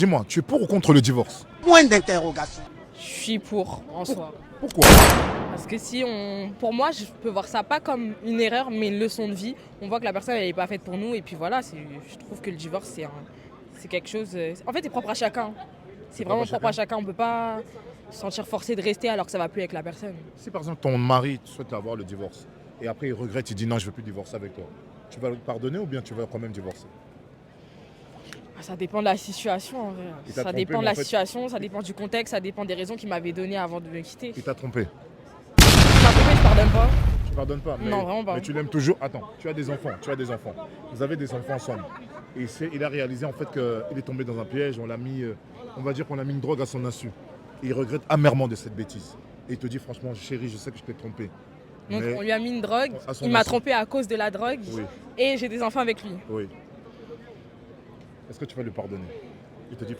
Dis-moi, tu es pour ou contre le divorce? Point d'interrogation. Je suis pour, en soi. Pourquoi? Parce que pour moi, je peux voir ça pas comme une erreur, mais une leçon de vie. On voit que la personne, elle n'est pas faite pour nous. Et puis voilà, je trouve que le divorce, c'est quelque chose... En fait, c'est propre à chacun. C'est vraiment propre à chacun. On ne peut pas se sentir forcé de rester alors que ça ne va plus avec la personne. Si par exemple ton mari souhaite avoir le divorce et après il regrette, il dit non, je ne veux plus divorcer avec toi, tu vas le pardonner ou bien tu vas quand même divorcer? Ça dépend de la situation, en vrai. Il t'a Ça trompé, dépend de mais la en fait- situation, ça dépend du contexte, ça dépend des raisons qu'il m'avait données avant de me quitter. Il t'a trompé. Je pardonne pas. Tu pardonnes pas, mais, Non, vraiment pas. mais tu l'aimes toujours. Attends, tu as des enfants. Vous avez des enfants ensemble. Et il a réalisé en fait qu'il est tombé dans un piège, on va dire qu'on a mis une drogue à son insu. Et il regrette amèrement de cette bêtise. Et il te dit franchement, chérie, je sais que je t'ai trompé. Donc Mais- on lui a mis une drogue, À son il m'a insu. trompé à cause de la drogue Oui. et j'ai des enfants avec lui. Oui. Est-ce que tu vas lui pardonner? Il te dit